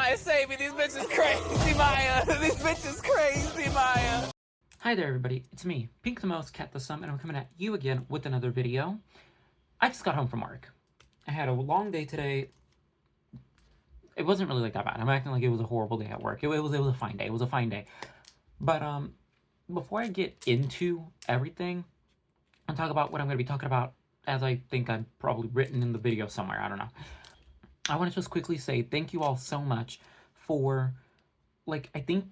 Maya, save me. These bitches crazy, Maya. These bitches crazy, Maya. Hi there, everybody. It's me, Pink the Most, Cat the Sum, and I'm coming at you again with another video. I just got home from work. I had a long day today. It wasn't really like that bad. I'm acting like it was a horrible day at work. It was a fine day. It was a fine day. But before I get into everything and talk about what I'm going to be talking about, as I think I've probably written in the video somewhere, I don't know. I want to just quickly say thank you all so much for, like, I think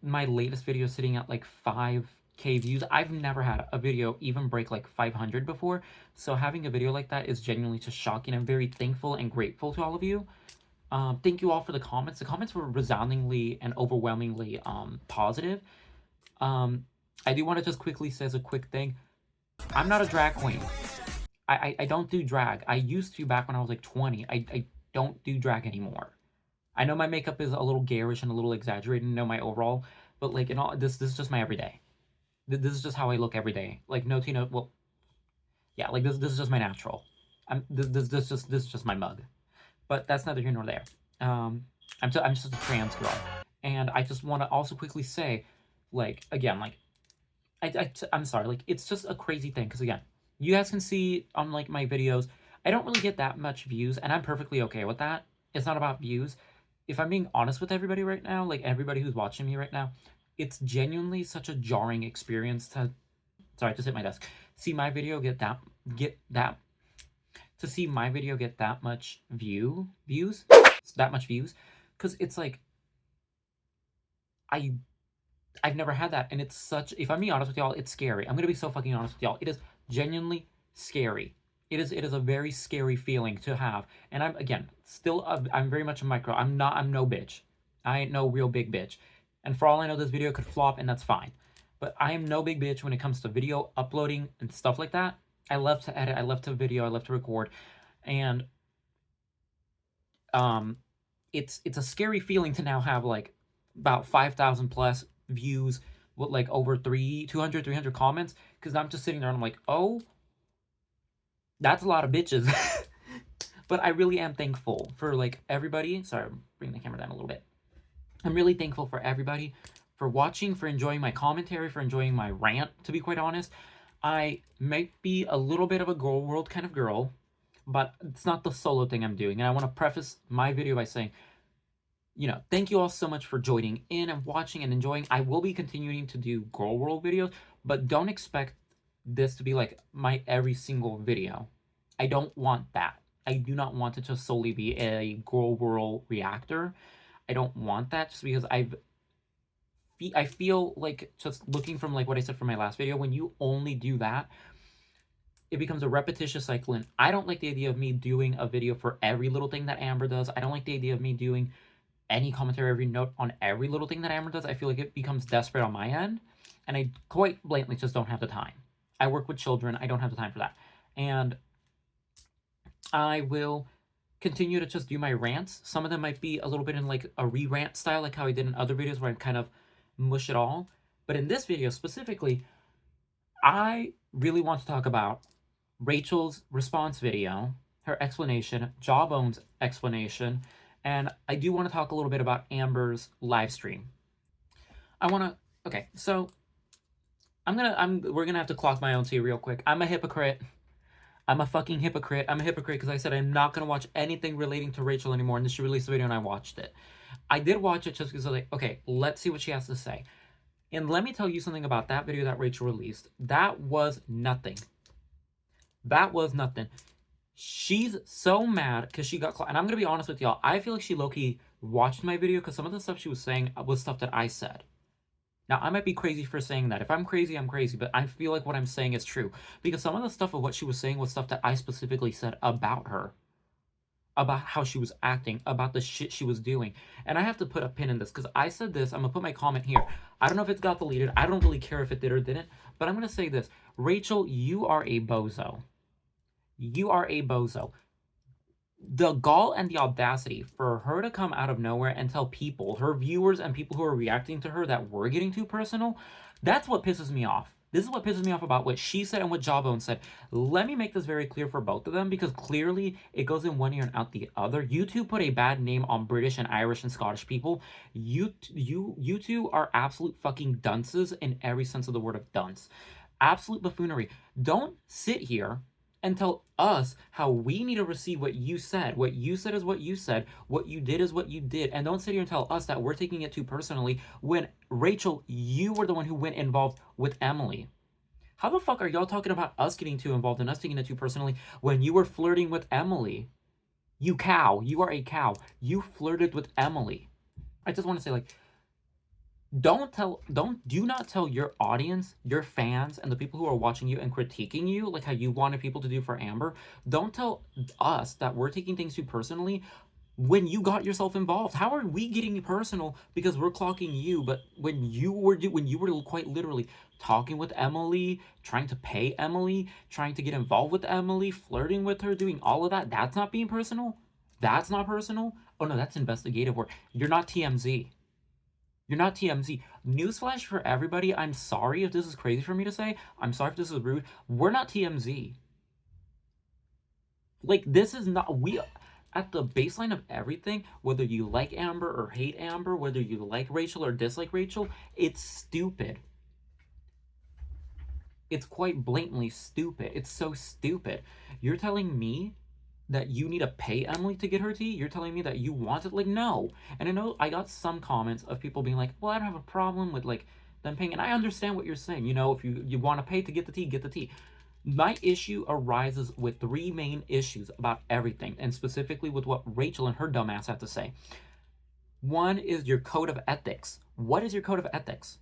my latest video is sitting at like 5K views. I've never had a video even break like 500 before, so having a video like that is genuinely just shocking. I'm very thankful and grateful to all of you. Thank you all for the comments. The comments were resoundingly and overwhelmingly positive. I do want to just quickly say as a quick thing, I'm not a drag queen. I don't do drag. I used to back when I was like 20. I don't do drag anymore. I know my makeup is a little garish and a little exaggerated, know my overall, but like in all this is just my everyday. This is just how I look every day. Like no Tina, well, yeah, like this is just my natural. This is just my mug. But that's neither here nor there. I'm just a trans girl, and I just want to also quickly say, like, again, like, I'm sorry, like, it's just a crazy thing, because again, you guys can see on like my videos, I don't really get that much views, and I'm perfectly okay with that. It's not about views. If I'm being honest with everybody right now, like everybody who's watching me right now, it's genuinely such a jarring experience to, sorry, I just hit my desk, see my video get that much views, because it's like, I've never had that, and it's such, if I'm being honest with y'all, it's scary. I'm gonna be so fucking honest with y'all. It is genuinely scary. It is a very scary feeling to have, and I'm, again, still, I'm very much a micro. I'm no bitch. I ain't no real big bitch, and for all I know, this video could flop, and that's fine, but I am no big bitch when it comes to video uploading and stuff like that. I love to edit, I love to video, I love to record, and it's a scary feeling to now have like about 5,000 plus views with like over 200, 300 comments, because I'm just sitting there and I'm like, oh, that's a lot of bitches. But I really am thankful for like everybody. Sorry, I'm bringing the camera down a little bit. I'm really thankful for everybody for watching, for enjoying my commentary, for enjoying my rant, to be quite honest. I might be a little bit of a girl world kind of girl, but it's not the solo thing I'm doing. And I want to preface my video by saying, you know, thank you all so much for joining in and watching and enjoying. I will be continuing to do girl world videos, but don't expect this to be like my every single video. I don't want that. I do not want it to solely be a girl world reactor. I don't want that, just because I feel like, just looking from like what I said from my last video, when you only do that, it becomes a repetitious cycle, and I don't like the idea of me doing a video for every little thing that Amber does. I don't like the idea of me doing any commentary, every note on every little thing that Amber does. I feel like it becomes desperate on my end, and I quite blatantly just don't have the time. I work with children. I don't have the time for that. And I will continue to just do my rants. Some of them might be a little bit in like a re-rant style, like how I did in other videos where I kind of mush it all. But in this video specifically, I really want to talk about Rachel's response video, her explanation, Jawbone's explanation, and I do want to talk a little bit about Amber's live stream. Okay, so we're gonna have to clock my own tea real quick. I'm a hypocrite. I'm a fucking hypocrite. I'm a hypocrite because I said I'm not gonna watch anything relating to Rachel anymore, and then she released a video and I watched it. I did watch it just because I was like, okay, let's see what she has to say. And let me tell you something about that video that Rachel released. That was nothing. That was nothing. She's so mad because she got, and I'm gonna be honest with y'all, I feel like she low-key watched my video because some of the stuff she was saying was stuff that I said. Now, I might be crazy for saying that. If I'm crazy, I'm crazy, but I feel like what I'm saying is true. Because some of the stuff of what she was saying was stuff that I specifically said about her. About how she was acting, about the shit she was doing. And I have to put a pin in this, because I said this, I'm going to put my comment here. I don't know if it got deleted, I don't really care if it did or didn't, but I'm going to say this. Rachel, you are a bozo. You are a bozo. The gall and the audacity for her to come out of nowhere and tell people, her viewers and people who are reacting to her, that we're getting too personal, that's what pisses me off. This is what pisses me off about what she said and what Jawbone said. Let me make this very clear for both of them, because clearly it goes in one ear and out the other. You two put a bad name on British and Irish and Scottish people. You two are absolute fucking dunces in every sense of the word of dunce. Absolute buffoonery. Don't sit here and tell us how we need to receive what you said. What you said is what you said. What you did is what you did. And don't sit here and tell us that we're taking it too personally when, Rachel, you were the one who went involved with Emily. How the fuck are y'all talking about us getting too involved and us taking it too personally when you were flirting with Emily? You cow. You are a cow. You flirted with Emily. I just want to say, like, do not tell your audience, your fans, and the people who are watching you and critiquing you, like how you wanted people to do for Amber. Don't tell us that we're taking things too personally when you got yourself involved. How are we getting personal because we're clocking you? But when you were quite literally talking with Emily, trying to pay Emily, trying to get involved with Emily, flirting with her, doing all of that, that's not being personal? That's not personal? Oh no, that's investigative work. You're not TMZ. You're not TMZ. Newsflash for everybody. I'm sorry if this is crazy for me to say. I'm sorry if this is rude. We're not TMZ. Like, this is not... We... At the baseline of everything, whether you like Amber or hate Amber, whether you like Rachel or dislike Rachel, it's stupid. It's quite blatantly stupid. It's so stupid. You're telling me that you need to pay Emily to get her tea? You're telling me that you want it? Like, no. And I know I got some comments of people being like, well, I don't have a problem with, like, them paying. And I understand what you're saying. You know, if you want to pay to get the tea, get the tea. My issue arises with three main issues about everything, and specifically with what Rachel and her dumbass have to say. One is your code of ethics. What is your code of ethics?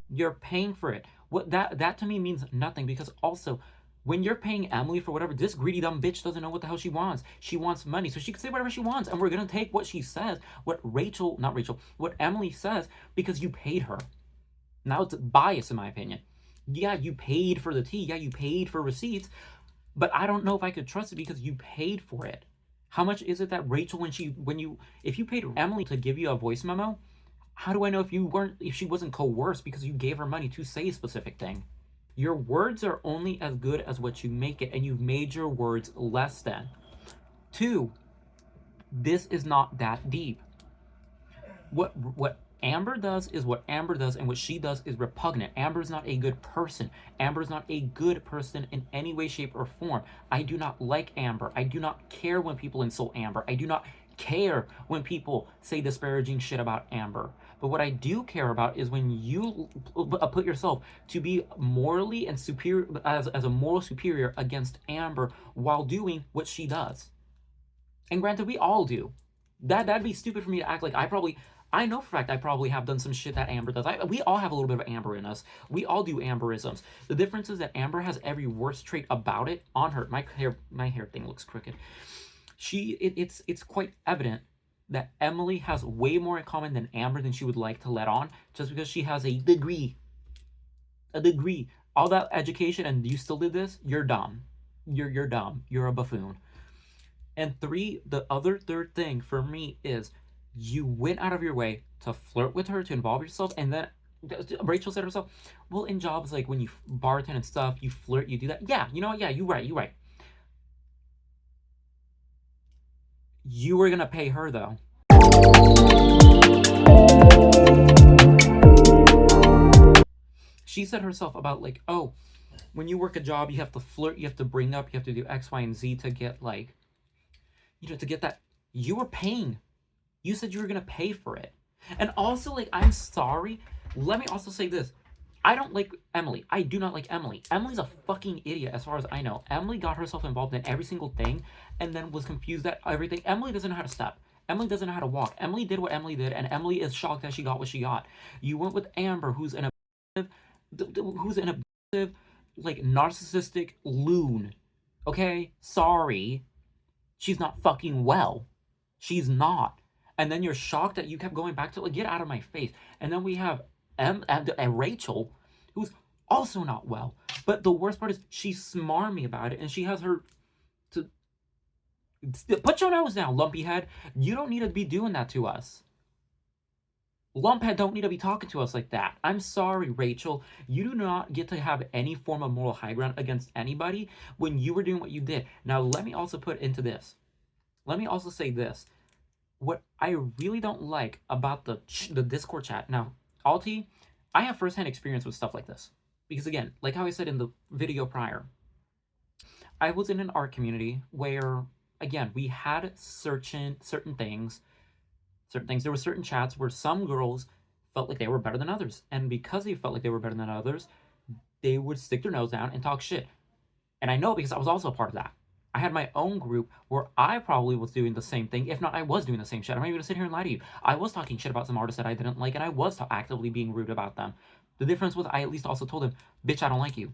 You're paying for it. What that to me means nothing, because also, when you're paying Emily for whatever, this greedy dumb bitch doesn't know what the hell she wants. She wants money, so she can say whatever she wants, and we're gonna take what she says, what Emily says, because you paid her. Now it's bias, in my opinion. Yeah, you paid for the tea. Yeah, you paid for receipts, but I don't know if I could trust it because you paid for it. How much is it that Rachel, if you paid Emily to give you a voice memo, how do I know if she wasn't coerced because you gave her money to say a specific thing? Your words are only as good as what you make it, and you've made your words less than. 2, this is not that deep. What Amber does is what Amber does, and what she does is repugnant. Amber's not a good person. Amber's not a good person in any way, shape, or form. I do not like Amber. I do not care when people insult Amber. I do not care when people say disparaging shit about Amber. But what I do care about is when you put yourself to be morally and superior, as a moral superior against Amber while doing what she does. And granted, we all do. That'd be stupid for me to act like I know for a fact I probably have done some shit that Amber does. We all have a little bit of Amber in us. We all do Amberisms. The difference is that Amber has every worst trait about it on her. My hair thing looks crooked. It's quite evident that Emily has way more in common than Amber than she would like to let on, just because she has a degree. All that education, and you still did this? You're dumb. You're dumb. You're a buffoon. And 3, the other third thing for me is you went out of your way to flirt with her, to involve yourself, and then Rachel said herself, well, in jobs like when you bartend and stuff, you flirt, you do that. Yeah, you know what? Yeah, you're right. You were gonna pay her, though. She said herself about, like, oh, when you work a job, you have to flirt, you have to bring up, you have to do X, Y, and Z to get, like, to get that. You were paying. You said you were gonna pay for it. And also, like, I'm sorry. Let me also say this. I don't like Emily. I do not like Emily. Emily's a fucking idiot as far as I know. Emily got herself involved in every single thing and then was confused at everything. Emily doesn't know how to step. Emily doesn't know how to walk. Emily did what Emily did, and Emily is shocked that she got what she got. You went with Amber, who's an abusive, like, narcissistic loon. Okay? Sorry. She's not fucking well. She's not. And then you're shocked that you kept going back to, like, get out of my face. And then we have Rachel, who's also not well. But the worst part is she's smarmy about it, and she has her to put your nose down, lumpy head. You don't need to be doing that to us. Lumphead don't need to be talking to us like that. I'm sorry, Rachel. You do not get to have any form of moral high ground against anybody when you were doing what you did. Now, let me also put into this. Let me also say this. What I really don't like about the Discord chat. Now, Alti, I have firsthand experience with stuff like this. Because again, like how I said in the video prior, I was in an art community where, again, we had certain things. There were certain chats where some girls felt like they were better than others. And because they felt like they were better than others, they would stick their nose down and talk shit. And I know because I was also a part of that. I had my own group where I probably was doing the same thing. If not, I was doing the same shit. I'm not even going to sit here and lie to you. I was talking shit about some artists that I didn't like, and I was actively being rude about them. The difference was I at least also told them, bitch, I don't like you.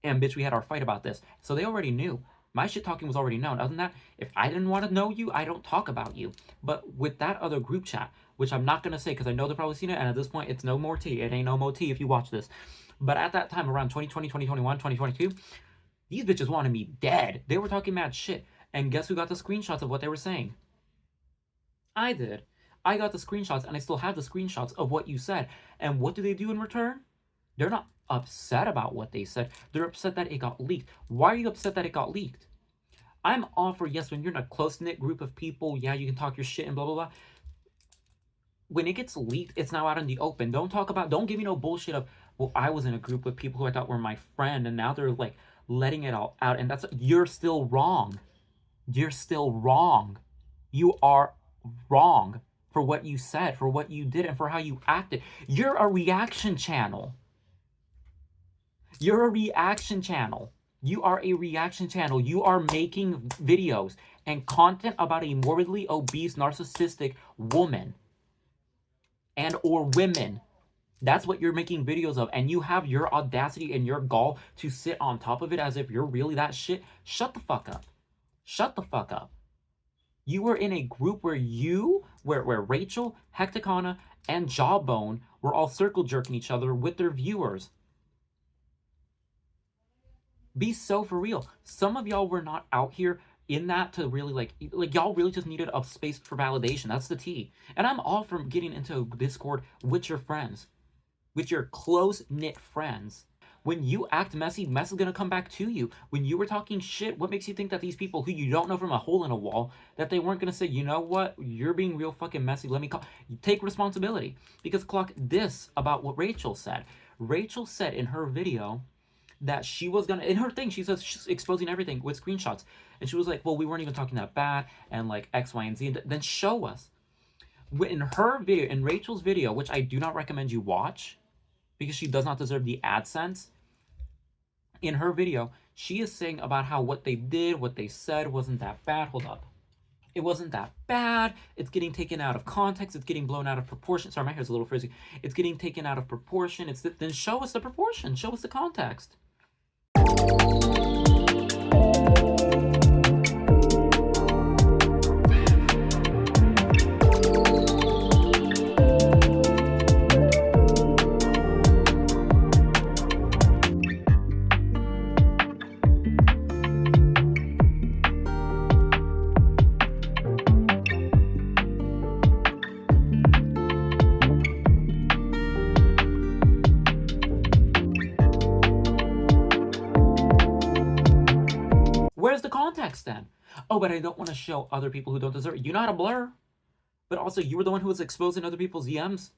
And bitch, we had our fight about this. So they already knew. My shit talking was already known. Other than that, if I didn't want to know you, I don't talk about you. But with that other group chat, which I'm not going to say because I know they've probably seen it, and at this point, it's no more tea. It ain't no more tea if you watch this. But at that time, around 2020, 2021, 2022, these bitches wanted me dead. They were talking mad shit. And guess who got the screenshots of what they were saying? I did. I got the screenshots, and I still have the screenshots of what you said. And what do they do in return? They're not upset about what they said. They're upset that it got leaked. Why are you upset that it got leaked? I'm all for, yes, when you're in a close-knit group of people, yeah, you can talk your shit and blah, blah, blah. When it gets leaked, it's now out in the open. Don't give me no bullshit of, well, I was in a group with people who I thought were my friend, and now they're, like, letting it all out. And you're still wrong. You're still wrong. You are wrong for what you said, for what you did, and for how you acted. You're a reaction channel. You're a reaction channel. You are a reaction channel. You are making videos and content about a morbidly obese, narcissistic woman and or women. That's what you're making videos of. And you have your audacity and your gall to sit on top of it as if you're really that shit. Shut the fuck up. Shut the fuck up. You were in a group where where Rachel, Hecticana, and Jawbone were all circle jerking each other with their viewers. Be so for real. Some of y'all were not out here in that to really like y'all really just needed a space for validation. That's the tea. And I'm all for getting into Discord with your friends, with your close-knit friends. When you act messy, mess is gonna come back to you. When you were talking shit, what makes you think that these people who you don't know from a hole in a wall, that they weren't gonna say, you know what, you're being real fucking messy, let me call. Take responsibility. Because clock this about what Rachel said. Rachel said in her video that she was gonna, in her thing, she says she's exposing everything with screenshots. And she was like, well, we weren't even talking that bad, and like X, Y, and Z. And then show us. In her video, in Rachel's video, which I do not recommend you watch, because she does not deserve the AdSense. In her video, she is saying about how what they did, what they said wasn't that bad. Hold up. It wasn't that bad. It's getting taken out of context. It's getting blown out of proportion. Sorry, my hair's a little frizzy. It's getting taken out of proportion. Then show us the proportion. Show us the context. Where's the context then? Oh, but I don't want to show other people who don't deserve it. You know how to blur. But also, you were the one who was exposing other people's DMs.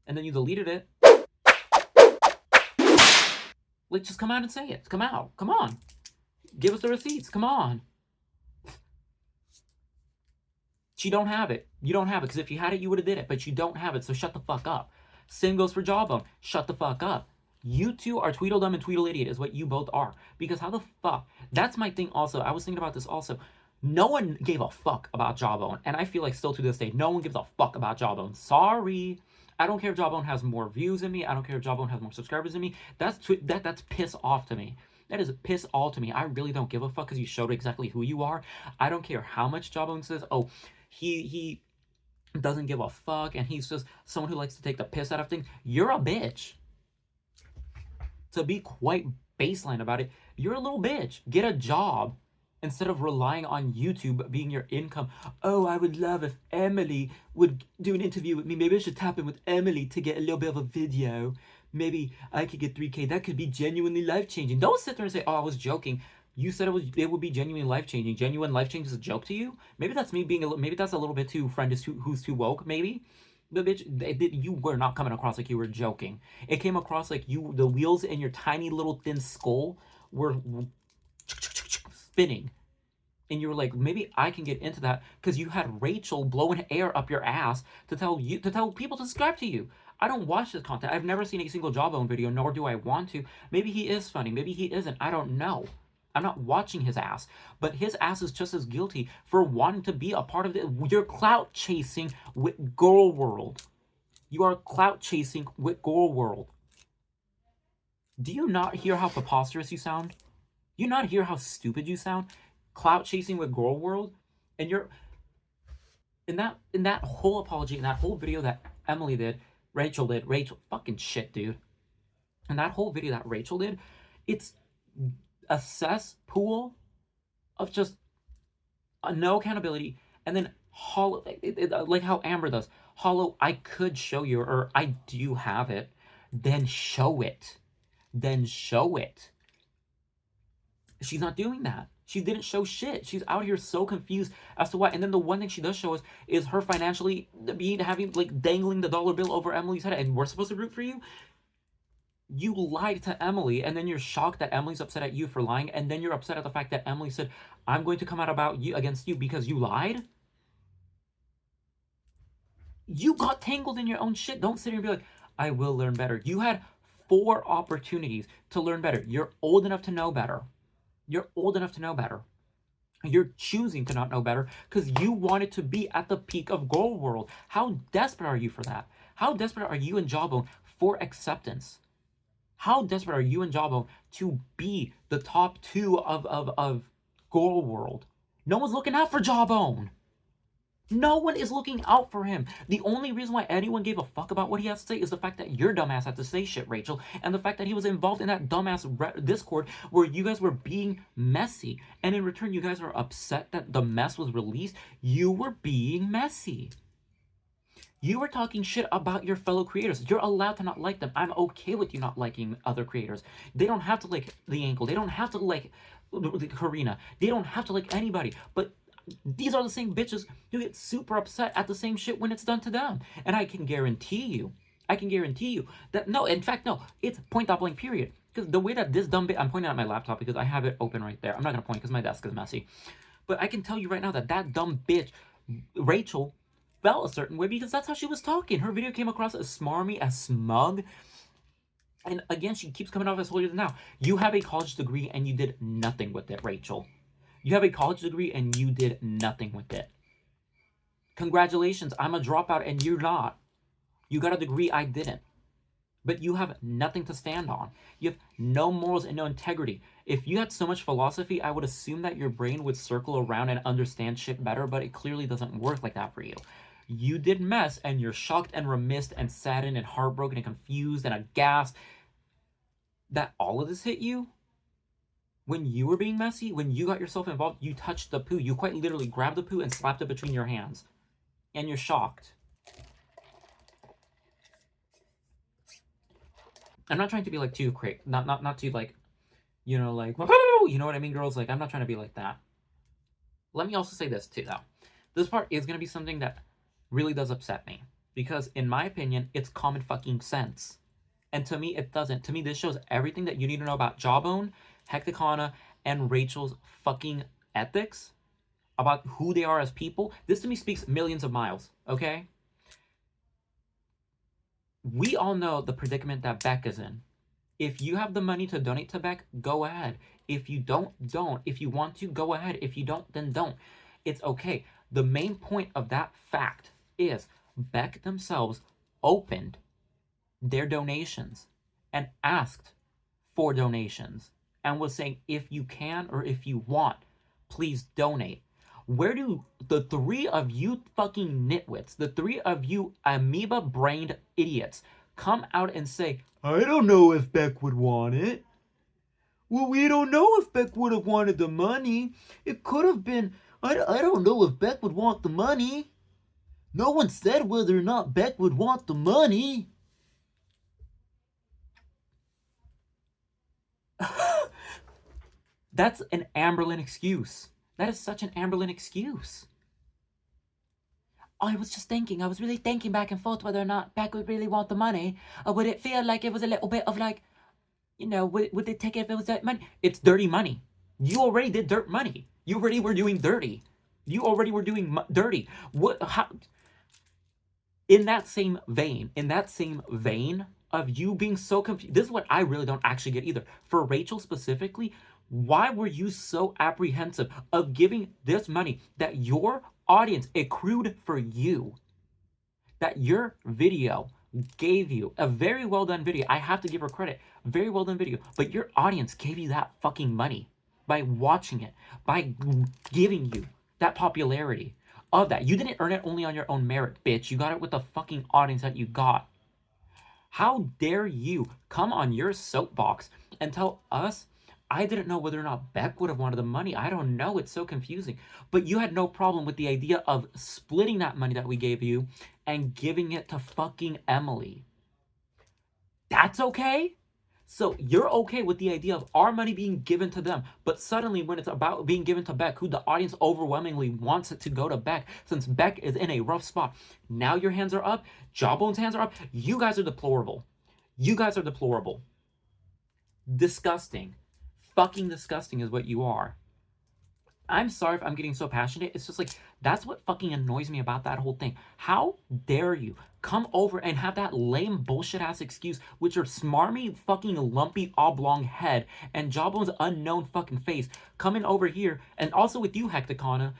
And then you deleted it. Like, just come out and say it. Come out. Come on. Give us the receipts. Come on. She don't have it. You don't have it. Because if you had it, you would have did it. But you don't have it, so shut the fuck up. Same goes for Jawbone. Shut the fuck up. You two are Tweedledum and Tweedleidiot is what you both are. Because how the fuck? That's my thing also. I was thinking about this also. No one gave a fuck about Jawbone. And I feel like still to this day, no one gives a fuck about Jawbone. Sorry. I don't care if Jawbone has more views than me. I don't care if Jawbone has more subscribers than me. That's piss off to me. That is piss all to me. I really don't give a fuck because you showed exactly who you are. I don't care how much Jawbone says, oh, he doesn't give a fuck and he's just someone who likes to take the piss out of things. You're a bitch. To be quite baseline about it, you're a little bitch. Get a job instead of relying on YouTube being your income. Oh, I would love if Emily would do an interview with me. Maybe I should tap in with Emily to get a little bit of a video. Maybe I could get 3K. That could be genuinely life-changing. Don't sit there and say, oh, I was joking. You said it would be genuinely life-changing. Genuine life-change is a joke to you? Maybe that's me being maybe that's a little bit too who's too woke, maybe? But bitch, you were not coming across like you were joking. It came across like the wheels in your tiny little thin skull were spinning. And you were like, maybe I can get into that because you had Rachel blowing air up your ass to tell people to subscribe to you. I don't watch this content. I've never seen a single Jawbone video, nor do I want to. Maybe he is funny. Maybe he isn't. I don't know. I'm not watching his ass. But his ass is just as guilty for wanting to be a part of it. You're clout chasing with Girl World. You are clout chasing with Girl World. Do you not hear how preposterous you sound? Do you not hear how stupid you sound? Clout chasing with Girl World, and you're in that whole apology, in that whole video that Emily did, Rachel fucking shit, dude. And that whole video that Rachel did, it's a cesspool of just no accountability, and then hollow, like how Amber does. Hollow, I could show you, or I do have it. Then show it. Then show it. She's not doing that. She didn't show shit. She's out here so confused as to why. And then the one thing she does show us is her financially dangling the dollar bill over Emily's head. And we're supposed to root for you? You lied to Emily, and then you're shocked that Emily's upset at you for lying, and then you're upset at the fact that Emily said, I'm going to come out against you because you lied? You got tangled in your own shit. Don't sit here and be like, I will learn better. You had 4 opportunities to learn better. You're old enough to know better. You're old enough to know better. You're choosing to not know better because you wanted to be at the peak of Girl World. How desperate are you for that? How desperate are you and Jawbone for acceptance? How desperate are you and Jawbone to be the top 2 of Girl World? No one's looking out for Jawbone. No one is looking out for him. The only reason why anyone gave a fuck about what he has to say is the fact that your dumbass had to say shit, Rachel, and the fact that he was involved in that dumbass Discord where you guys were being messy, and in return you guys were upset that the mess was released. You were being messy. You were talking shit about your fellow creators. You're allowed to not like them. I'm okay with you not liking other creators. They don't have to like the ankle. They don't have to like Karina. They don't have to like anybody. But these are the same bitches who get super upset at the same shit when it's done to them. And I can guarantee you that, no, in fact, no, it's point dot blank period. Because the way that this dumb bitch, I'm pointing at my laptop because I have it open right there. I'm not going to point because my desk is messy. But I can tell you right now that dumb bitch, Rachel, felt a certain way because that's how she was talking. Her video came across as smarmy, as smug. And again, she keeps coming off as holier than thou. You have a college degree and you did nothing with it, Rachel. You have a college degree and you did nothing with it. Congratulations, I'm a dropout and you're not. You got a degree, I didn't. But you have nothing to stand on. You have no morals and no integrity. If you had so much philosophy, I would assume that your brain would circle around and understand shit better, but it clearly doesn't work like that for you. You did mess and you're shocked and remissed and saddened and heartbroken and confused and aghast that all of this hit you. When you were being messy, when you got yourself involved, you touched the poo. You quite literally grabbed the poo and slapped it between your hands. And you're shocked. I'm not trying to be like too crazy. Not too like, you know, like, you know what I mean, girls? Like, I'm not trying to be like that. Let me also say this too, though. This part is going to be something that really does upset me. Because in my opinion, it's common fucking sense. And to me, it doesn't. To me, this shows everything that you need to know about Jawbone, Hecticana, and Rachel's fucking ethics, about who they are as people. This to me speaks millions of miles, okay? We all know the predicament that Beck is in. If you have the money to donate to Beck, go ahead. If you don't. If you want to, go ahead. If you don't, then don't. It's okay. The main point of that fact is Beck themselves opened their donations and asked for donations and was saying, if you can or if you want, please donate. Where do the 3 of you fucking nitwits, the 3 of you amoeba-brained idiots come out and say, I don't know if Beck would want it? well, we don't know if Beck would have wanted the money. It could have been, I don't know if Beck would want the money. No one said whether or not Beck would want the money. That's an Amberlynn excuse. That is such an Amberlynn excuse. I was really thinking back and forth whether or not Beck would really want the money. Or would it feel like it was a little bit of like, you know, would they take it if it was dirty money? It's dirty money. You already did dirt money. You already were doing dirty. You already were doing dirty. What? How? In that same vein of you being so confused, this is what I really don't actually get either. For Rachel specifically, why were you so apprehensive of giving this money that your audience accrued for you? That your video gave you a very well done video. I have to give her credit. Very well done video. But your audience gave you that fucking money by watching it, by giving you that popularity of that. You didn't earn it only on your own merit, bitch. You got it with the fucking audience that you got. How dare you come on your soapbox and tell us I didn't know whether or not Beck would have wanted the money. I don't know. It's so confusing. But you had no problem with the idea of splitting that money that we gave you and giving it to fucking Emily. That's okay? So you're okay with the idea of our money being given to them, but suddenly when it's about being given to Beck, who the audience overwhelmingly wants it to go to Beck, since Beck is in a rough spot, now your hands are up, Jawbone's hands are up, you guys are deplorable. You guys are deplorable. Disgusting. Fucking disgusting is what you are. I'm sorry if I'm getting so passionate. It's just like, that's what fucking annoys me about that whole thing. How dare you come over and have that lame bullshit ass excuse with your smarmy fucking lumpy oblong head and Jawbone's unknown fucking face coming over here, and also with you, Hecticana.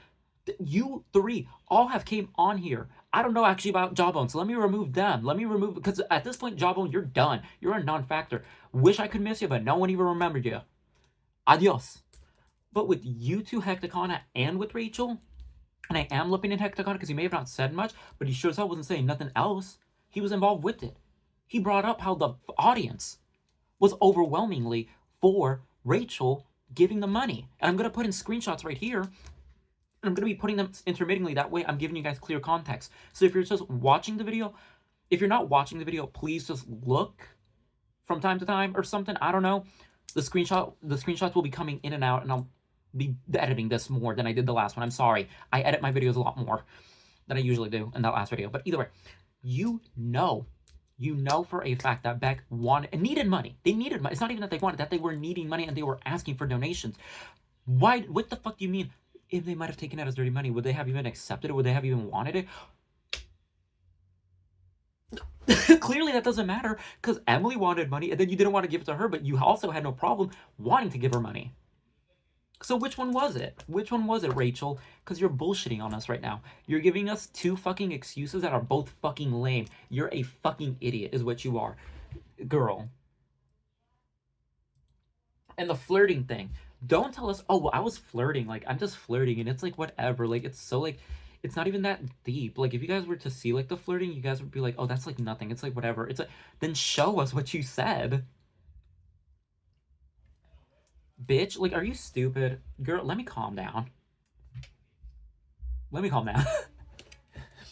You three all have came on here. I don't know actually about Jawbone, so let me remove them. Because at this point, Jawbone, you're done. You're a non-factor. Wish I could miss you, but no one even remembered you. Adios. But with you two, Hecticana, and with Rachel, and I am looking at Hecticana because he may have not said much, but he sure as hell wasn't saying nothing else. He was involved with it. He brought up how the audience was overwhelmingly for Rachel giving the money. And I'm going to put in screenshots right here, and I'm going to be putting them intermittently. That way I'm giving you guys clear context. So if you're just watching the video, if you're not watching the video, please just look from time to time or something. I don't know. The screenshots will be coming in and out, and I'll be editing this more than I did the last one. I'm sorry. I edit my videos a lot more than I usually do in that last video. But either way, you know for a fact that Beck needed money. They needed money. It's not even that they wanted, that they were needing money and they were asking for donations. Why? What the fuck do you mean? If they might have taken it as dirty money, would they have even accepted it? Would they have even wanted it? Clearly that doesn't matter, because Emily wanted money and then you didn't want to give it to her, but you also had no problem wanting to give her money. So which one was it? Which one was it, Rachel? Because you're bullshitting on us right now. You're giving us two fucking excuses that are both fucking lame. You're a fucking idiot is what you are, girl. And the flirting thing. Don't tell us, oh, well, I was flirting. Like, I'm just flirting. And it's like, whatever. Like, it's so, like, it's not even that deep. Like, if you guys were to see, like, the flirting, you guys would be like, oh, that's, like, nothing. It's, like, whatever. It's like, then show us what you said. Bitch, like, are you stupid? Girl, let me calm down. Let me calm down.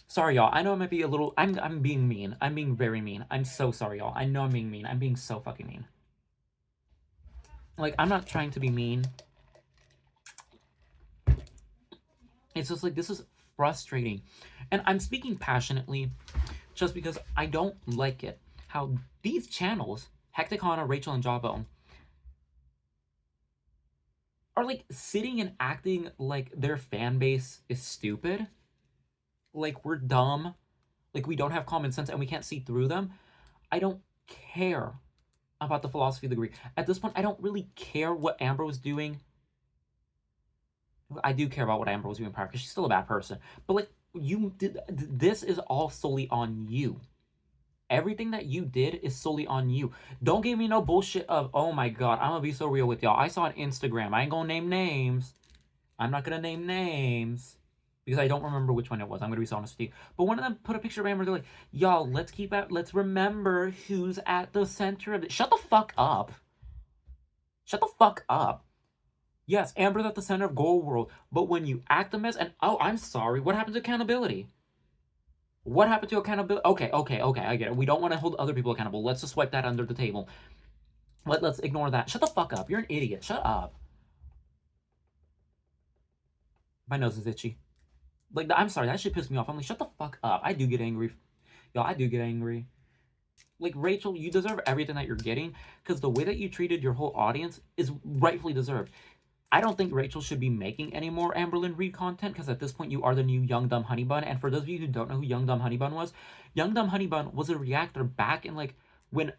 Sorry, y'all. I know I might be a little... I'm being mean. I'm being very mean. I'm so sorry, y'all. I know I'm being mean. I'm being so fucking mean. Like, I'm not trying to be mean. It's just, like, this is frustrating. And I'm speaking passionately just because I don't like it. How these channels, Hecticana, Rachel, and Jawbone, are, like, sitting and acting like their fan base is stupid. Like, we're dumb. Like, we don't have common sense and we can't see through them. I don't care about the philosophy degree. At this point, I don't really care what Amber was doing. I do care about what Amber was doing prior, because she's still a bad person. But, like, you did... This is all solely on you. Everything that you did is solely on you. Don't give me no bullshit of, oh my god, I'm gonna be so real with y'all. I saw on Instagram. I ain't gonna name names. I'm not gonna name names, because I don't remember which one it was. I'm gonna be so honest with you. But one of them put a picture of Amber. They're like, y'all, let's remember who's at the center of it. Shut the fuck up. Shut the fuck up. Yes, Amber's at the center of Gold World, but when you act a mess and oh, I'm sorry, what happened to accountability? What happened to accountability? Okay, I get it. We don't want to hold other people accountable. Let's just swipe that under the table. Let's ignore that. Shut the fuck up. You're an idiot. Shut up. My nose is itchy. Like, I'm sorry, that shit pissed me off. I'm like, shut the fuck up. I do get angry. Y'all, I do get angry. Like, Rachel, you deserve everything that you're getting, because the way that you treated your whole audience is rightfully deserved. I don't think Rachel should be making any more Amberlynn Reed content, because at this point you are the new Young Dumb Honey Bun. And for those of you who don't know who Young Dumb Honey Bun was, Young Dumb Honey Bun was a reactor back in, like, when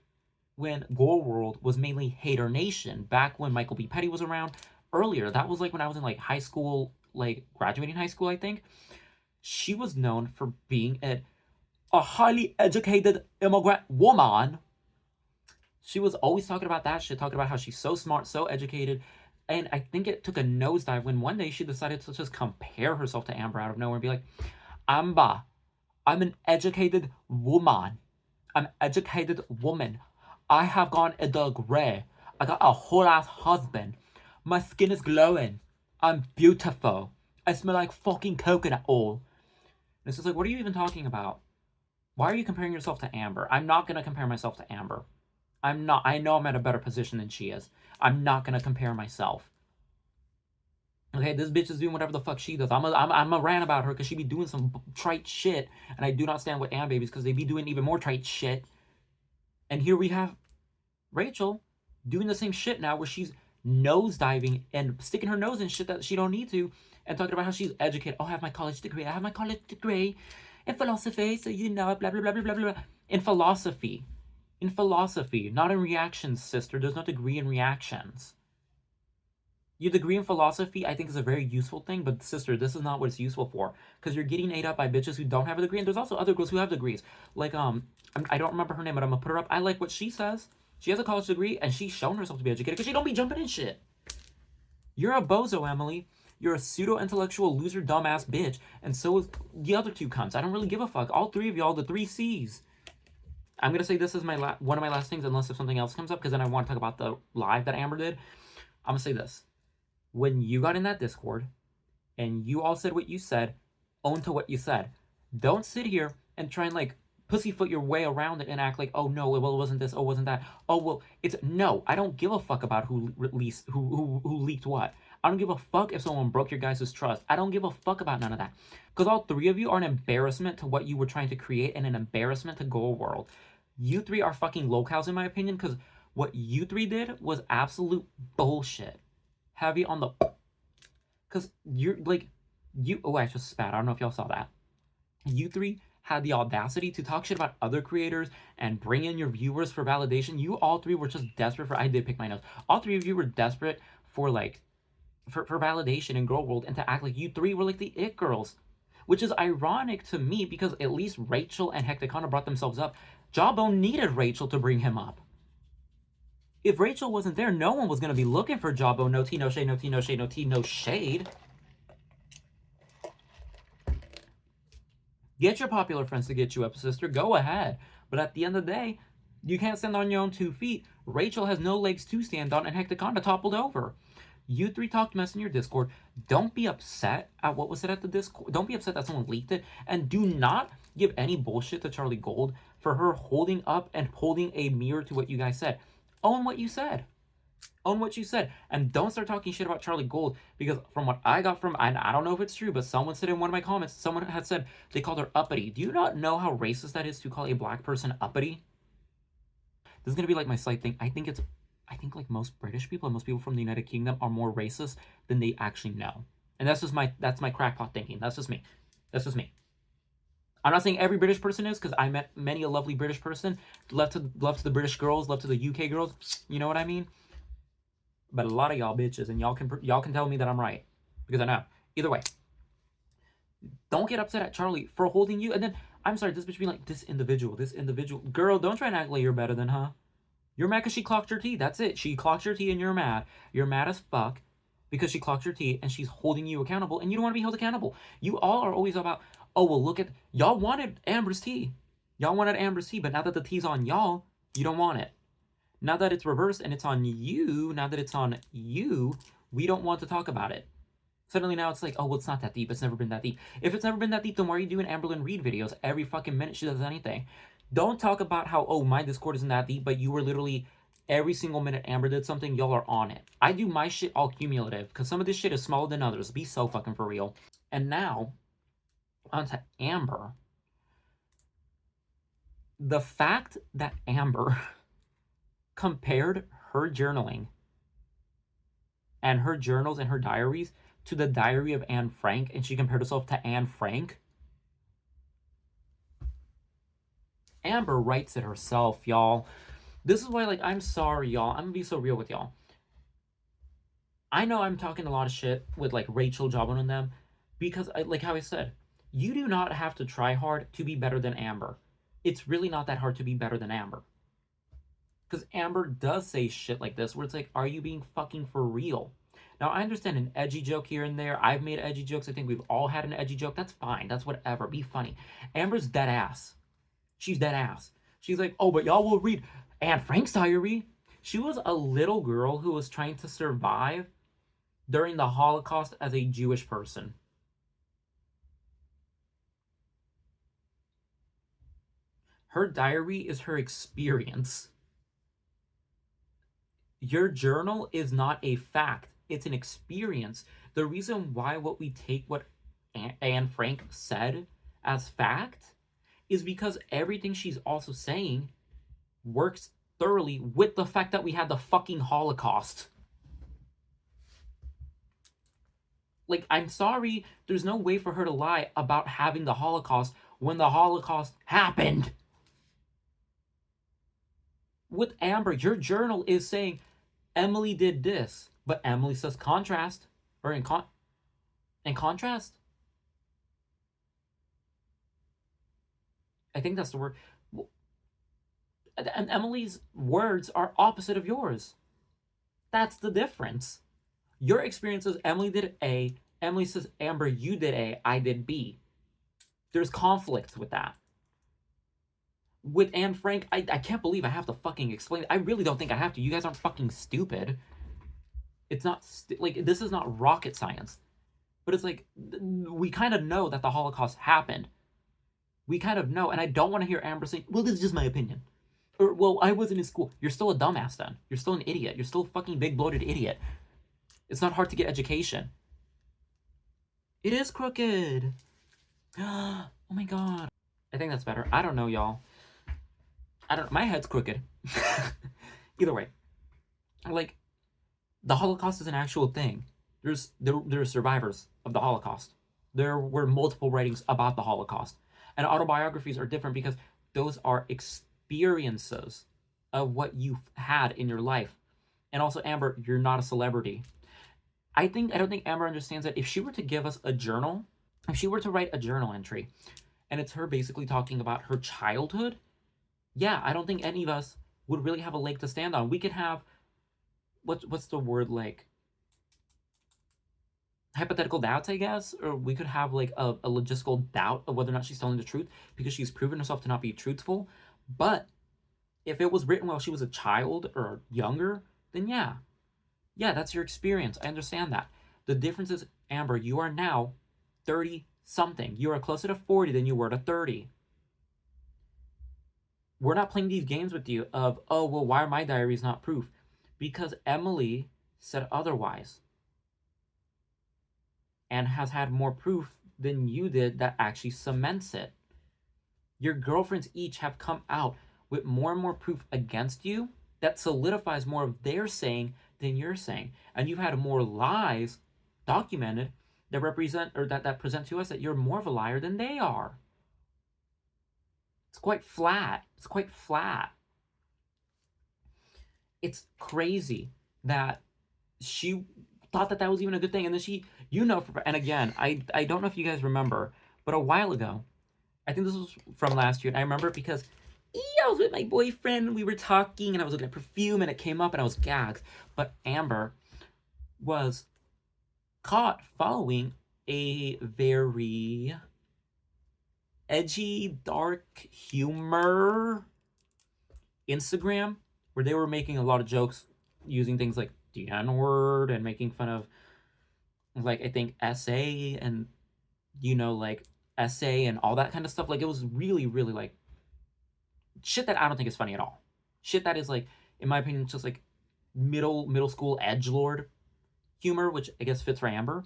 Gore World was mainly Hater Nation, back when Michael B. Petty was around. Earlier, that was, like, when I was in, like, high school, like, graduating high school, I think. She was known for being a highly educated immigrant woman. She was always talking about that shit, talking about how she's so smart, so educated. And I think it took a nosedive when one day she decided to just compare herself to Amber out of nowhere and be like, Amber, I'm an educated woman. I'm an educated woman. I have gone a degree. I got a whole ass husband. My skin is glowing. I'm beautiful. I smell like fucking coconut oil. And it's just like, what are you even talking about? Why are you comparing yourself to Amber? I'm not going to compare myself to Amber. I'm not. I know I'm at a better position than she is. I'm not going to compare myself. Okay, this bitch is doing whatever the fuck she does. I'm a rant about her because she be doing some trite shit. And I do not stand with Am babies because they be doing even more trite shit. And here we have Rachel doing the same shit now where she's nosediving and sticking her nose in shit that she don't need to and talking about how she's educated. Oh, I have my college degree. I have my college degree in philosophy, so you know, blah, blah, blah, blah, blah, blah. In philosophy. In philosophy, not in reactions, sister. There's no degree in reactions. Your degree in philosophy, I think, is a very useful thing, but sister, this is not what it's useful for. Because you're getting ate up by bitches who don't have a degree, and there's also other girls who have degrees. Like, I don't remember her name, but I'm gonna put her up. I like what she says. She has a college degree, and she's shown herself to be educated, because she don't be jumping in shit. You're a bozo, Emily. You're a pseudo-intellectual loser, dumbass bitch, and so is the other two cunts. I don't really give a fuck. All three of y'all, the 3 C's. I'm gonna say this is my one of my last things, unless if something else comes up, because then I want to talk about the live that Amber did. I'm gonna say this. When you got in that Discord, and you all said what you said, own to what you said. Don't sit here and try and, like, pussyfoot your way around it and act like, oh no, well, it wasn't this, oh, it wasn't that. Oh, well, it's, no, I don't give a fuck about who released, who leaked what. I don't give a fuck if someone broke your guys' trust. I don't give a fuck about none of that. Because all three of you are an embarrassment to what you were trying to create and an embarrassment to Goal World. You three are fucking locals, in my opinion, because what you three did was absolute bullshit. Heavy on the... Because you're, like, you... Oh, I just spat. I don't know if y'all saw that. You three had the audacity to talk shit about other creators and bring in your viewers for validation. You all three were just desperate for... I did pick my nose. All three of you were desperate for, like... For validation in Girl World, and to act like you three were, like, the it girls. Which is ironic to me, because at least Rachel and Hecticana brought themselves up. Jawbone needed Rachel to bring him up. If Rachel wasn't there, no one was going to be looking for Jawbone. No tea, no shade, no tea, no shade, no tea, no shade. Get your popular friends to get you up, sister. Go ahead. But at the end of the day, you can't stand on your own 2 feet. Rachel has no legs to stand on, and Hecticana toppled over. You three talked mess in your Discord. Don't be upset at what was said at the Discord. Don't be upset that someone leaked it. And do not give any bullshit to Charlie Gold for her holding up and holding a mirror to what you guys said. Own what you said. Own what you said. And don't start talking shit about Charlie Gold, because from what I got from, and I don't know if it's true, but someone said in one of my comments, someone had said they called her uppity. Do you not know how racist that is to call a black person uppity? This is going to be like my slight thing. I think like most British people and most people from the United Kingdom are more racist than they actually know. And that's my crackpot thinking. That's just me. That's just me. I'm not saying every British person is, because I met many a lovely British person. Love to the British girls, love to the UK girls. You know what I mean? But a lot of y'all bitches, and y'all can tell me that I'm right, because I know. Either way, don't get upset at Charlie for holding you. And then, I'm sorry, this bitch being like, this individual. Girl, don't try and act like you're better than her. You're mad because she clocked your tea. That's it. She clocked your tea and you're mad. You're mad as fuck because she clocked your tea and she's holding you accountable, and you don't want to be held accountable. You all are always about, oh, well, look at... Y'all wanted Amber's tea. Y'all wanted Amber's tea, but now that the tea's on y'all, you don't want it. Now that it's reversed and it's on you, we don't want to talk about it. Suddenly now it's like, oh, well, it's not that deep. It's never been that deep. If it's never been that deep, then why are you doing Amberlynn Reed videos every fucking minute she does anything? Don't talk about how, oh, my Discord isn't that deep, but you were literally every single minute Amber did something, y'all are on it. I do my shit all cumulative, because some of this shit is smaller than others. Be so fucking for real. And now, onto Amber. The fact that Amber compared her journaling and her journals and her diaries to the diary of Anne Frank, and she compared herself to Anne Frank. Amber writes it herself, y'all. This is why, like, I'm sorry, y'all. I'm gonna be so real with y'all. I know I'm talking a lot of shit with, like, Rachel, Jawbone, and them, because, like how I said, you do not have to try hard to be better than Amber. It's really not that hard to be better than Amber. Because Amber does say shit like this, where it's like, are you being fucking for real? Now, I understand an edgy joke here and there. I've made edgy jokes. I think we've all had an edgy joke. That's fine. That's whatever. Be funny. Amber's dead ass. She's dead ass. She's like, oh, but y'all will read Anne Frank's diary. She was a little girl who was trying to survive during the Holocaust as a Jewish person. Her diary is her experience. Your journal is not a fact. It's an experience. The reason why we take what Anne Frank said as fact is because everything she's also saying works thoroughly with the fact that we had the fucking Holocaust. Like, I'm sorry, there's no way for her to lie about having the Holocaust when the Holocaust happened. With Amber, your journal is saying Emily did this, but Emily says contrast, or in contrast. I think that's the word. And Emily's words are opposite of yours. That's the difference. Your experience is Emily did A. Emily says, Amber, you did A. I did B. There's conflict with that. With Anne Frank, I can't believe I have to fucking explain it. I really don't think I have to. You guys aren't fucking stupid. It's not, like, this is not rocket science. But it's like, we kind of know that the Holocaust happened. We kind of know, and I don't want to hear Amber saying, well, this is just my opinion. Or, well, I wasn't in school. You're still a dumbass then. You're still an idiot. You're still a fucking big bloated idiot. It's not hard to get education. It is crooked. Oh my god. I think that's better. I don't know, y'all. I don't. My head's crooked. Either way, like, the Holocaust is an actual thing. There are survivors of the Holocaust. There were multiple writings about the Holocaust, and autobiographies are different because those are experiences of what you've had in your life. And also, Amber, you're not a celebrity. I don't think Amber understands that if she were to give us a journal, if she were to write a journal entry, and it's her basically talking about her childhood, yeah, I don't think any of us would really have a leg to stand on. We could have, what's the word, like, hypothetical doubts, I guess? Or we could have, like, a logistical doubt of whether or not she's telling the truth because she's proven herself to not be truthful. But if it was written while she was a child or younger, then yeah, that's your experience. I understand that. The difference is, Amber, you are now 30-something. You are closer to 40 than you were to 30. We're not playing these games with you of, oh, well, why are my diaries not proof? Because Emily said otherwise. And has had more proof than you did that actually cements it. Your girlfriends each have come out with more and more proof against you that solidifies more of their saying than you're saying. And you've had more lies documented that represent, or that present to us that you're more of a liar than they are. It's quite flat. It's quite flat. It's crazy that she thought that was even a good thing. And then she, and again, I don't know if you guys remember, but a while ago, I think this was from last year, and I remember it because I was with my boyfriend, we were talking, and I was looking at perfume, and it came up, and I was gagged. But Amber was caught following a very edgy, dark humor Instagram where they were making a lot of jokes using things like the N-word and making fun of, like, I think SA and, like, SA and all that kind of stuff. Like, it was really, really, like, shit that I don't think is funny at all. Shit that is, like, in my opinion, just, like, middle school edgelord humor, which I guess fits for Amber.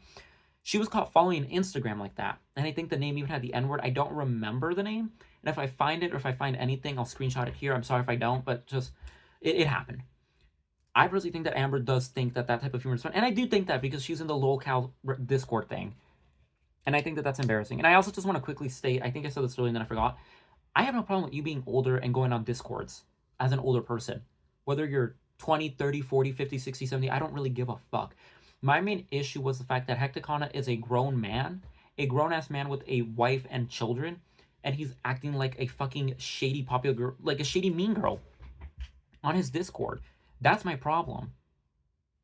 She was caught following Instagram like that, and I think the name even had the N-word. I don't remember the name, and if I find it or if I find anything, I'll screenshot it here. I'm sorry if I don't, but just, it happened. I personally think that Amber does think that that type of humor is fun, and I do think that because she's in the lolcow Discord thing, and I think that that's embarrassing. And I also just want to quickly state, I think I said this earlier and then I forgot, I have no problem with you being older and going on Discords as an older person. Whether you're 20, 30, 40, 50, 60, 70, I don't really give a fuck. My main issue was the fact that Hecticana is a grown man, a grown-ass man with a wife and children, and he's acting like a fucking shady popular girl, like a shady mean girl on his Discord. That's my problem.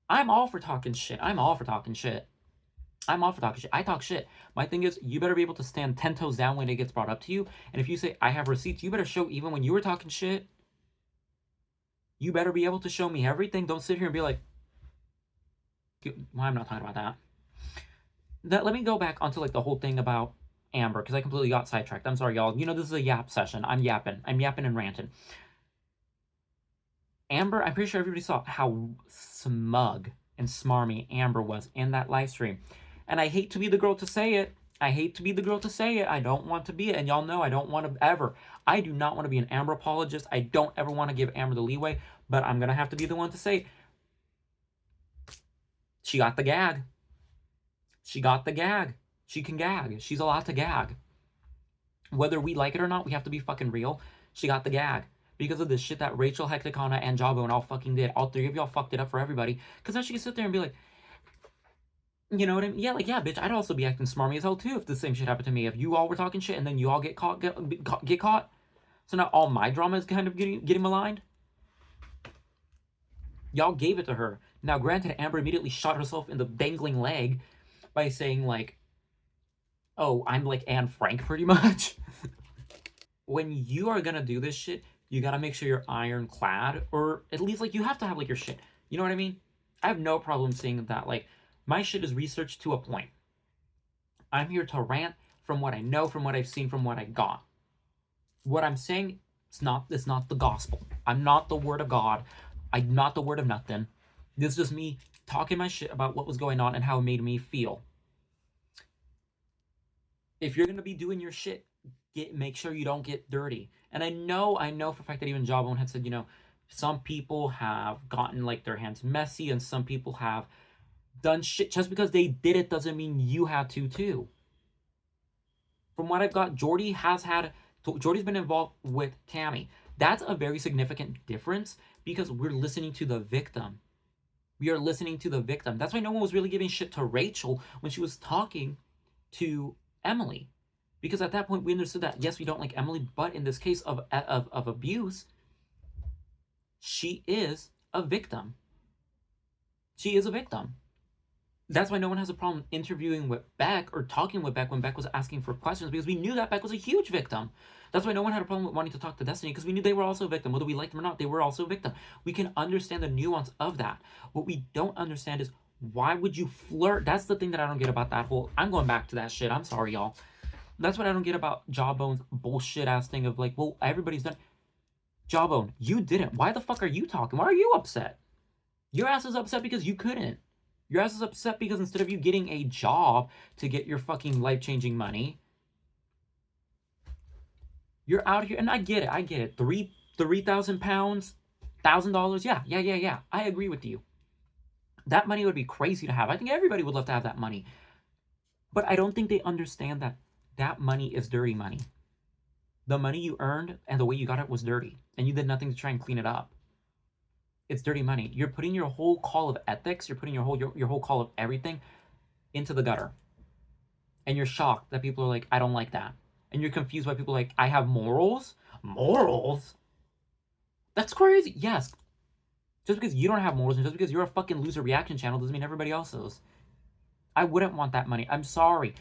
I'm all for talking shit. I talk shit. My thing is, you better be able to stand 10 toes down when it gets brought up to you. And if you say, I have receipts, you better show, even when you were talking shit, you better be able to show me everything. Don't sit here and be like, well, I'm not talking about that. Let me go back onto, like, the whole thing about Amber, because I completely got sidetracked. I'm sorry, y'all. This is a yap session. I'm yapping and ranting. Amber, I'm pretty sure everybody saw how smug and smarmy Amber was in that live stream. And I hate to be the girl to say it. I don't want to be it. And y'all know I don't want to ever. I do not want to be an Amber apologist. I don't ever want to give Amber the leeway. But I'm going to have to be the one to say, she got the gag. She can gag. She's allowed to gag. Whether we like it or not, we have to be fucking real. She got the gag. Because of the shit that Rachel, Hecticana, and Jawbone all fucking did. All three of y'all fucked it up for everybody. Because now she can sit there and be like, you know what I mean? Yeah, bitch, I'd also be acting smarmy as hell too if the same shit happened to me. If you all were talking shit and then you all get caught. So now all my drama is kind of getting maligned. Y'all gave it to her. Now, granted, Amber immediately shot herself in the dangling leg by saying, like, oh, I'm like Anne Frank, pretty much. When you are gonna do this shit, you gotta make sure you're ironclad, or at least, like, you have to have, like, your shit. You know what I mean? I have no problem saying that, like, my shit is researched to a point. I'm here to rant from what I know, from what I've seen, from what I got. What I'm saying, it's not the gospel. I'm not the word of God. I'm not the word of nothing. This is just me talking my shit about what was going on and how it made me feel. If you're gonna be doing your shit, make sure you don't get dirty. And I know for a fact that even Jawbone had said, some people have gotten, like, their hands messy, and some people have done shit. Just because they did it doesn't mean you have to too. From what I've got, Jordy's been involved with Tammy. That's a very significant difference because we're listening to the victim. We are listening to the victim. That's why no one was really giving shit to Rachel when she was talking to Emily. Because at that point, we understood that, yes, we don't like Emily, but in this case of abuse, she is a victim. She is a victim. That's why no one has a problem interviewing with Beck or talking with Beck when Beck was asking for questions, because we knew that Beck was a huge victim. That's why no one had a problem with wanting to talk to Destiny, because we knew they were also a victim. Whether we liked them or not, they were also a victim. We can understand the nuance of that. What we don't understand is, why would you flirt? That's the thing that I don't get about that whole... I'm going back to that shit. I'm sorry, y'all. That's what I don't get about Jawbone's bullshit-ass thing of, like, well, everybody's done... Jawbone, you didn't. Why the fuck are you talking? Why are you upset? Your ass is upset because you couldn't. Your ass is upset because instead of you getting a job to get your fucking life-changing money, you're out here, and I get it. 3,000 pounds, $1,000, yeah. I agree with you. That money would be crazy to have. I think everybody would love to have that money. But I don't think they understand that that money is dirty money. The money you earned and the way you got it was dirty, and you did nothing to try and clean it up. It's dirty money. You're putting your whole call of ethics, you're putting your whole call of everything into the gutter. And you're shocked that people are like, I don't like that. And you're confused by people like, I have morals? Morals? That's crazy. Yes. Just because you don't have morals and just because you're a fucking loser reaction channel doesn't mean everybody else is. I wouldn't want that money. I'm sorry.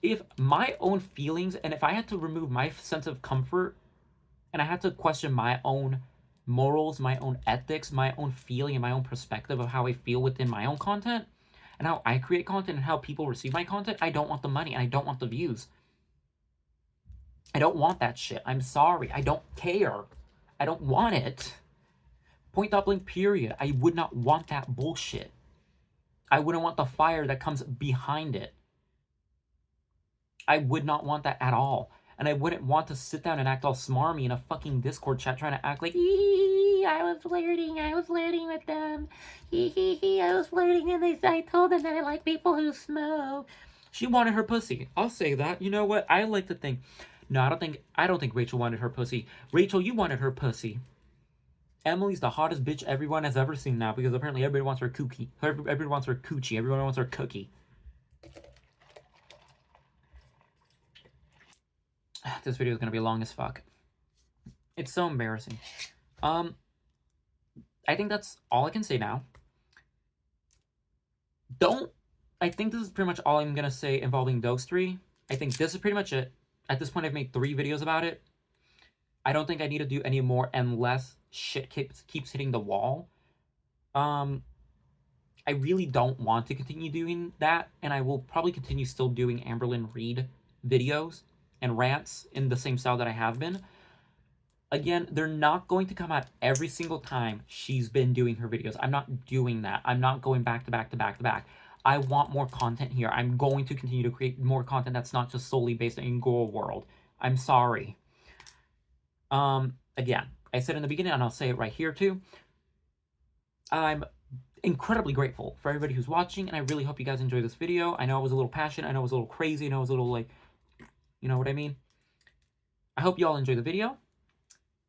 If my own feelings, and if I had to remove my sense of comfort, and I had to question my own morals, my own ethics, my own feeling, and my own perspective of how I feel within my own content, and how I create content and how people receive my content, I don't want the money and I don't want the views. I don't want that shit. I'm sorry. I don't care. I don't want it. Point blank period. I would not want that bullshit. I wouldn't want the fire that comes behind it. I would not want that at all. And I wouldn't want to sit down and act all smarmy in a fucking Discord chat trying to act like, I was flirting with them. I was flirting and I told them that I like people who smoke. She wanted her pussy. I'll say that. You know what? I like to think, no, I don't think Rachel wanted her pussy. Rachel, you wanted her pussy. Emily's the hottest bitch everyone has ever seen now because apparently everybody wants her cookie. Everybody wants her coochie. Everyone wants her cookie. This video is going to be long as fuck. It's so embarrassing. I think that's all I can say now. I think this is pretty much all I'm going to say involving those three. I think this is pretty much it. At this point, I've made 3 videos about it. I don't think I need to do any more unless shit keeps hitting the wall. I really don't want to continue doing that, and I will probably continue still doing Amberlynn Reid videos and rants in the same style that I have been. Again, they're not going to come out every single time she's been doing her videos. I'm not doing that. I'm not going back to back to back to back. I want more content here. I'm going to continue to create more content that's not just solely based in Girl World. I'm sorry. Again, I said in the beginning, and I'll say it right here too. I'm incredibly grateful for everybody who's watching, and I really hope you guys enjoy this video. I know I was a little passionate. I know I was a little crazy. I know I was a little like, you know what I mean? I hope you all enjoy the video.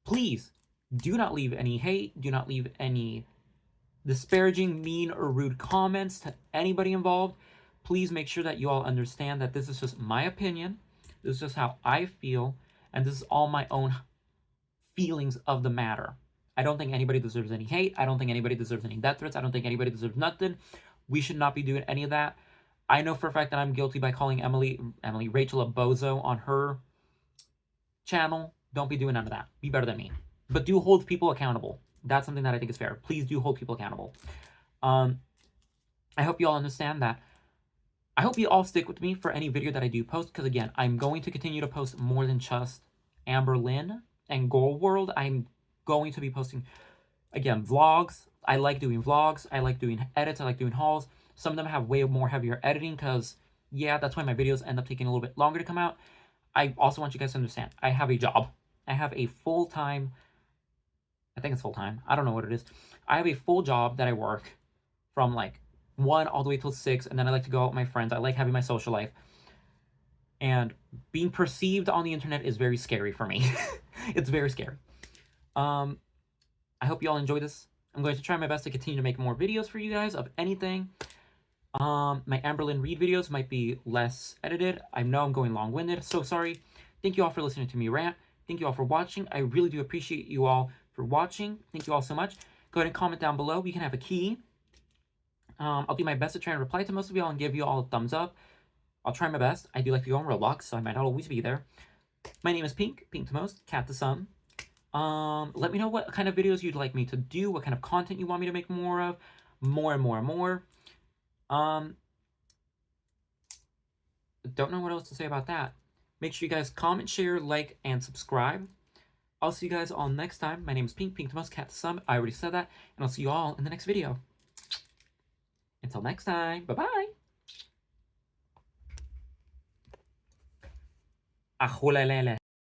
Please do not leave any hate. Do not leave any disparaging, mean, or rude comments to anybody involved. Please make sure that you all understand that this is just my opinion. This is just how I feel, and this is all my own feelings of the matter. I don't think anybody deserves any hate. I don't think anybody deserves any death threats. I don't think anybody deserves nothing. We should not be doing any of that. I know for a fact that I'm guilty by calling Rachel a bozo on her channel. Don't be doing none of that. Be better than me. But do hold people accountable. That's something that I think is fair. Please do hold people accountable. I hope you all understand that. I hope you all stick with me for any video that I do post, because again, I'm going to continue to post more than just Amberlynn and Girl World. I'm going to be posting, again, vlogs. I like doing vlogs. I like doing edits. I like doing hauls. Some of them have way more heavier editing because, yeah, that's why my videos end up taking a little bit longer to come out. I also want you guys to understand, I have a job. I have a full-time, I think it's full-time. I don't know what it is. I have a full job that I work from like 1 all the way till 6, and then I like to go out with my friends. I like having my social life. And being perceived on the internet is very scary for me. It's very scary. I hope you all enjoy this. I'm going to try my best to continue to make more videos for you guys of anything. My Amberlynn Reid videos might be less edited. I know I'm going long-winded, so sorry. Thank you all for listening to me rant. Thank you all for watching. I really do appreciate you all for watching. Thank you all so much. Go ahead and comment down below. We can have a key. I'll do my best to try and reply to most of y'all and give you all a thumbs up. I'll try my best. I do like to go on Roblox, so I might not always be there. My name is Pink to most, Cat to some. Let me know what kind of videos you'd like me to do, what kind of content you want me to make more of. More and more and more. Don't know what else to say about that. Make sure you guys comment, share, like, and subscribe. I'll see you guys all next time. My name is Pink to most, Cat to some. I already said that, and I'll see you all in the next video. Until next time, bye-bye. Ahulelele.